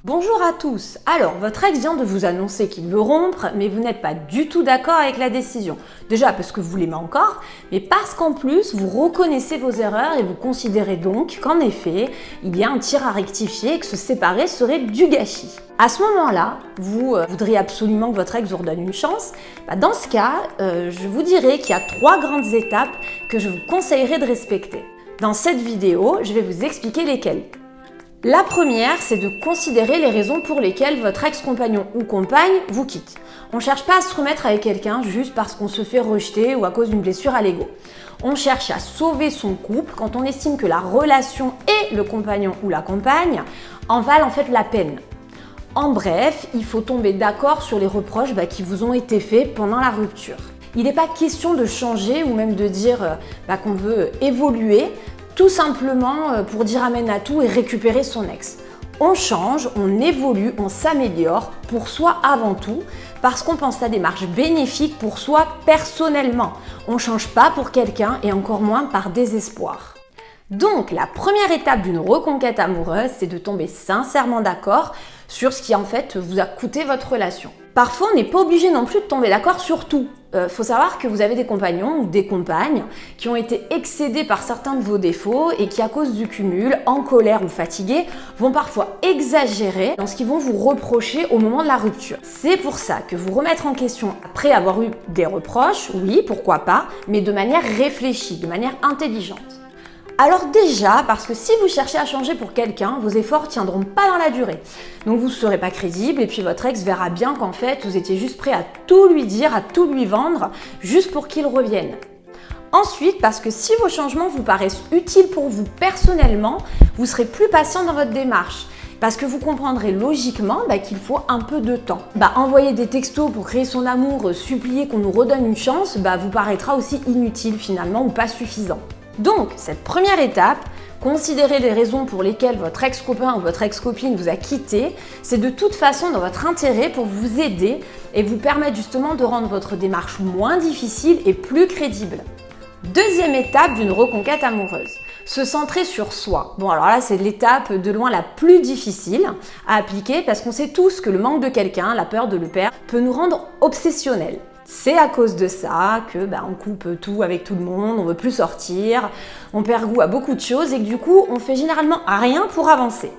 Bonjour à tous. Alors, votre ex vient de vous annoncer qu'il veut rompre, mais vous n'êtes pas du tout d'accord avec la décision. Déjà parce que vous l'aimez encore, mais parce qu'en plus, vous reconnaissez vos erreurs et vous considérez donc qu'en effet, il y a un tir à rectifier et que se séparer serait du gâchis. À ce moment-là, vous voudriez absolument que votre ex vous redonne une chance. Dans ce cas, je vous dirais qu'il y a 3 grandes étapes que je vous conseillerais de respecter. Dans cette vidéo, je vais vous expliquer lesquelles. La première, c'est de considérer les raisons pour lesquelles votre ex-compagnon ou compagne vous quitte. On ne cherche pas à se remettre avec quelqu'un juste parce qu'on se fait rejeter ou à cause d'une blessure à l'ego. On cherche à sauver son couple quand on estime que la relation et le compagnon ou la compagne en valent en fait la peine. En bref, il faut tomber d'accord sur les reproches qui vous ont été faits pendant la rupture. Il n'est pas question de changer ou même de dire qu'on veut évoluer, tout simplement pour dire amen à tout et récupérer son ex. On change, on évolue, on s'améliore pour soi avant tout, parce qu'on pense à des démarche bénéfique pour soi personnellement. On ne change pas pour quelqu'un et encore moins par désespoir. Donc, la première étape d'une reconquête amoureuse, c'est de tomber sincèrement d'accord sur ce qui en fait vous a coûté votre relation. Parfois, on n'est pas obligé non plus de tomber d'accord sur tout. Faut savoir que vous avez des compagnons ou des compagnes qui ont été excédés par certains de vos défauts et qui, à cause du cumul, en colère ou fatigués, vont parfois exagérer dans ce qu'ils vont vous reprocher au moment de la rupture. C'est pour ça que vous remettre en question après avoir eu des reproches, oui, pourquoi pas, mais de manière réfléchie, de manière intelligente. Alors déjà, parce que si vous cherchez à changer pour quelqu'un, vos efforts tiendront pas dans la durée. Donc vous ne serez pas crédible et puis votre ex verra bien qu'en fait, vous étiez juste prêt à tout lui dire, à tout lui vendre, juste pour qu'il revienne. Ensuite, parce que si vos changements vous paraissent utiles pour vous personnellement, vous serez plus patient dans votre démarche. Parce que vous comprendrez logiquement qu'il faut un peu de temps. Envoyer des textos pour créer son amour, supplier qu'on nous redonne une chance, vous paraîtra aussi inutile finalement ou pas suffisant. Donc, cette première étape, considérer les raisons pour lesquelles votre ex-copain ou votre ex-copine vous a quitté, c'est de toute façon dans votre intérêt pour vous aider et vous permettre justement de rendre votre démarche moins difficile et plus crédible. Deuxième étape d'une reconquête amoureuse, se centrer sur soi. Bon, alors là, c'est l'étape de loin la plus difficile à appliquer parce qu'on sait tous que le manque de quelqu'un, la peur de le perdre, peut nous rendre obsessionnels. C'est à cause de ça que on coupe tout avec tout le monde, on veut plus sortir, on perd goût à beaucoup de choses et que du coup, on fait généralement rien pour avancer.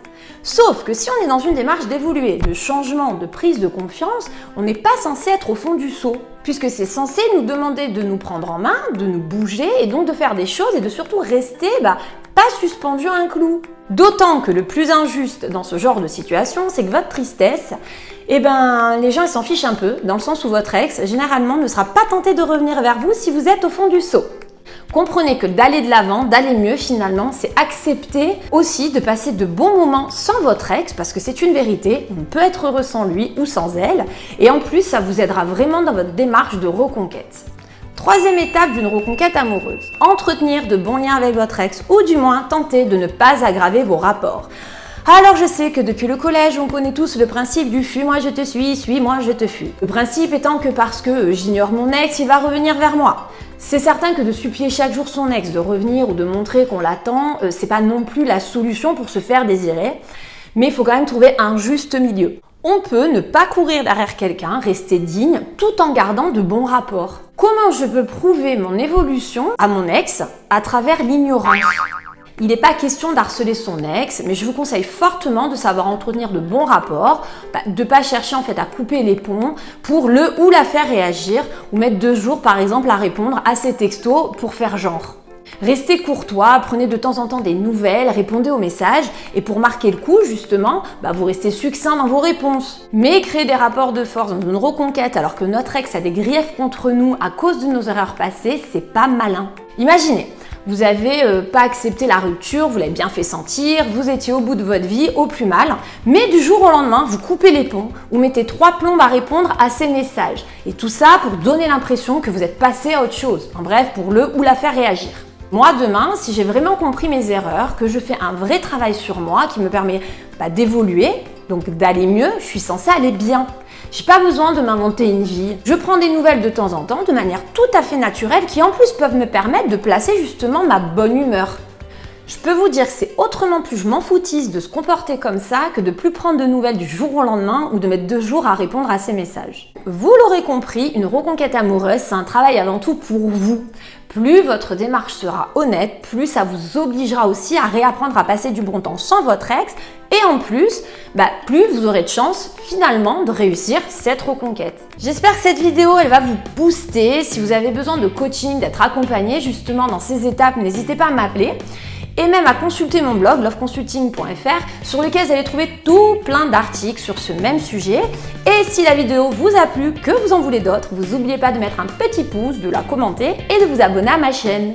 Sauf que si on est dans une démarche d'évoluer, de changement, de prise de confiance, on n'est pas censé être au fond du seau, puisque c'est censé nous demander de nous prendre en main, de nous bouger et donc de faire des choses et de surtout rester pas suspendu à un clou. D'autant que le plus injuste dans ce genre de situation, c'est que votre tristesse, les gens ils s'en fichent un peu, dans le sens où votre ex, généralement, ne sera pas tenté de revenir vers vous si vous êtes au fond du seau. Comprenez que d'aller de l'avant, d'aller mieux finalement, c'est accepter aussi de passer de bons moments sans votre ex, parce que c'est une vérité, on peut être heureux sans lui ou sans elle, et en plus ça vous aidera vraiment dans votre démarche de reconquête. Troisième étape d'une reconquête amoureuse, entretenir de bons liens avec votre ex, ou du moins tenter de ne pas aggraver vos rapports. Alors je sais que depuis le collège, on connaît tous le principe du « fuis-moi je te suis-moi je te fuis ». Le principe étant que parce que j'ignore mon ex, il va revenir vers moi. C'est certain que de supplier chaque jour son ex de revenir ou de montrer qu'on l'attend, c'est pas non plus la solution pour se faire désirer, mais il faut quand même trouver un juste milieu. On peut ne pas courir derrière quelqu'un, rester digne, tout en gardant de bons rapports. Comment je peux prouver mon évolution à mon ex à travers l'ignorance ? Il n'est pas question d'harceler son ex, mais je vous conseille fortement de savoir entretenir de bons rapports, de ne pas chercher en fait à couper les ponts pour le ou la faire réagir, ou mettre 2 jours par exemple à répondre à ses textos pour faire genre. Restez courtois, prenez de temps en temps des nouvelles, répondez aux messages et pour marquer le coup justement, vous restez succinct dans vos réponses. Mais créer des rapports de force dans une reconquête alors que notre ex a des griefs contre nous à cause de nos erreurs passées, c'est pas malin. Imaginez, vous avez pas accepté la rupture, vous l'avez bien fait sentir, vous étiez au bout de votre vie, au plus mal, mais du jour au lendemain, vous coupez les ponts, vous mettez 3 plombes à répondre à ces messages. Et tout ça pour donner l'impression que vous êtes passé à autre chose. En bref, pour le ou la faire réagir. Moi, demain, si j'ai vraiment compris mes erreurs, que je fais un vrai travail sur moi qui me permet d'évoluer, donc d'aller mieux, je suis censée aller bien. J'ai pas besoin de m'inventer une vie. Je prends des nouvelles de temps en temps de manière tout à fait naturelle qui en plus peuvent me permettre de placer justement ma bonne humeur. Je peux vous dire que c'est autrement plus je m'en foutisse de se comporter comme ça que de plus prendre de nouvelles du jour au lendemain ou de mettre 2 jours à répondre à ces messages. Vous l'aurez compris, une reconquête amoureuse, c'est un travail avant tout pour vous. Plus votre démarche sera honnête, plus ça vous obligera aussi à réapprendre à passer du bon temps sans votre ex et en plus, plus vous aurez de chance finalement de réussir cette reconquête. J'espère que cette vidéo, elle va vous booster. Si vous avez besoin de coaching, d'être accompagné justement dans ces étapes, n'hésitez pas à m'appeler. Et même à consulter mon blog loveconsulting.fr sur lequel vous allez trouver tout plein d'articles sur ce même sujet. Et si la vidéo vous a plu, que vous en voulez d'autres, vous n'oubliez pas de mettre un petit pouce, de la commenter et de vous abonner à ma chaîne.